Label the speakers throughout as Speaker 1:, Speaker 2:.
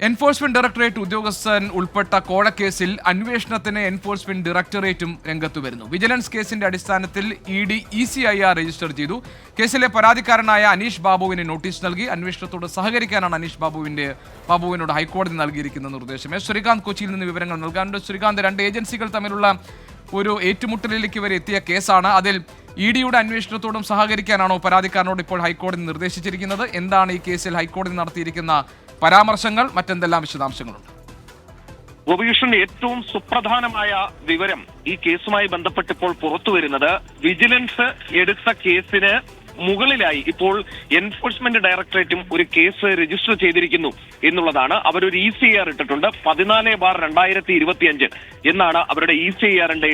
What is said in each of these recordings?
Speaker 1: Enforcement directorate ഉദ്യോഗസ്ഥൻ ഉൾപ്പെട്ട കോഴക്കേസിൽ അന്വേഷണത്തിന് എൻഫോഴ്സ്മെന്റ് ഡയറക്ടറേറ്റും രംഗത്തു വരുന്നു. വിജിലൻസ് കേസിന്റെ അടിസ്ഥാനത്തിൽ ED ECIR രജിസ്റ്റർ ചെയ്തു. കേസിലെ പരാതിക്കാരനായ അനീഷ് ബാബുവിന് നോട്ടീസ് നൽകി. അന്വേഷണത്തോട് സഹകരിക്കാനാണ് അനീഷ് ബാബുവിനോട് ഹൈക്കോടതി നൽകിയിരിക്കുന്ന നിർദ്ദേശം. ശ്രീകാന്ത് കൊച്ചിയിൽ നിന്ന് വിവരങ്ങൾ നൽകാനുണ്ട്. ശ്രീകാന്ത്, രണ്ട് ഏജൻസികൾ തമ്മിലുള്ള ഒരു ഏറ്റുമുട്ടലിലേക്ക് വരെ എത്തിയ കേസാണ്. അതിൽ EDയുടെ അന്വേഷണത്തോടും സഹകരിക്കാനാണോ പരാതിക്കാരനോട് ഇപ്പോൾ ഹൈക്കോടതി നിർദ്ദേശിച്ചിരിക്കുന്നത്? എന്താണ് ഈ കേസിൽ ഹൈക്കോടതി നടത്തിയിരിക്കുന്ന പരാമർശങ്ങൾ? മറ്റെന്തെല്ലാം വിശദാംശങ്ങളുണ്ട്?
Speaker 2: ഗോപികൃഷ്ണൻ, ഏറ്റവും സുപ്രധാനമായ വിവരം ഈ കേസുമായി ബന്ധപ്പെട്ടിപ്പോൾ പുറത്തുവരുന്നത്, വിജിലൻസ് എടുത്ത കേസിന് മുകളിലായി ഇപ്പോൾ എൻഫോഴ്സ്മെന്റ് ഡയറക്ടറേറ്റും ഒരു കേസ് രജിസ്റ്റർ ചെയ്തിരിക്കുന്നു എന്നുള്ളതാണ്. അവരൊരു ECIR ഇട്ടിട്ടുണ്ട്. 14/2025 എന്നാണ് അവരുടെ ECIRന്റെ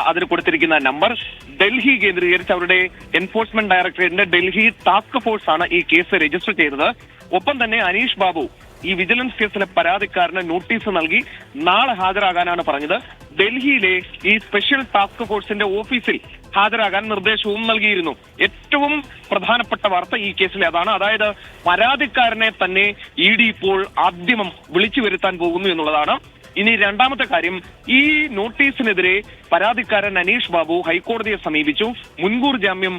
Speaker 2: അതിന് കൊടുത്തിരിക്കുന്ന നമ്പർ. ഡൽഹി കേന്ദ്രീകരിച്ച് അവരുടെ എൻഫോഴ്സ്മെന്റ് ഡയറക്ടറേറ്റിന്റെ ഡൽഹി ടാസ്ക് ഫോഴ്സ് ആണ് ഈ കേസ് രജിസ്റ്റർ ചെയ്തത്. ഒപ്പം തന്നെ അനീഷ് ബാബു ഈ വിജിലൻസ് കേസിലെ പരാതിക്കാരന് നോട്ടീസ് നൽകി നാളെ ഹാജരാകാനാണ് പറഞ്ഞത്. ഡൽഹിയിലെ ഈ സ്പെഷ്യൽ ടാസ്ക് ഫോഴ്സിന്റെ ഓഫീസിൽ ഹാജരാകാൻ നിർദ്ദേശവും നൽകിയിരുന്നു. ഏറ്റവും പ്രധാനപ്പെട്ട വാർത്ത ഈ കേസിലെ അതാണ്. അതായത് പരാതിക്കാരനെ തന്നെ ED ഇപ്പോൾ ആദ്യം വിളിച്ചു വരുത്താൻ പോകുന്നു എന്നുള്ളതാണ്. ഇനി രണ്ടാമത്തെ കാര്യം, ഈ നോട്ടീസിനെതിരെ പരാതിക്കാരൻ അനീഷ് ബാബു ഹൈക്കോടതിയെ സമീപിച്ചു. മുൻകൂർ ജാമ്യം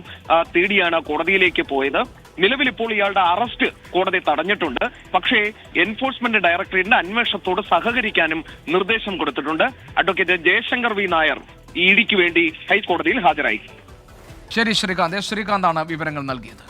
Speaker 2: തേടിയാണ് കോടതിയിലേക്ക് പോയത്. നിലവിൽ ഇപ്പോൾ ഇയാളുടെ അറസ്റ്റ് കോടതി തടഞ്ഞിട്ടുണ്ട്. പക്ഷേ എൻഫോഴ്സ്മെന്റ് ഡയറക്ടറേറ്റിന്റെ അന്വേഷണത്തോട് സഹകരിക്കാനും നിർദ്ദേശം കൊടുത്തിട്ടുണ്ട്. അഡ്വക്കേറ്റ് ജയശങ്കർ V നായർ EDക്ക് വേണ്ടി ഹൈക്കോടതിയിൽ ഹാജരായി.
Speaker 1: ശരി ശ്രീകാന്ത്. ശ്രീകാന്താണ് വിവരങ്ങൾ നൽകിയത്.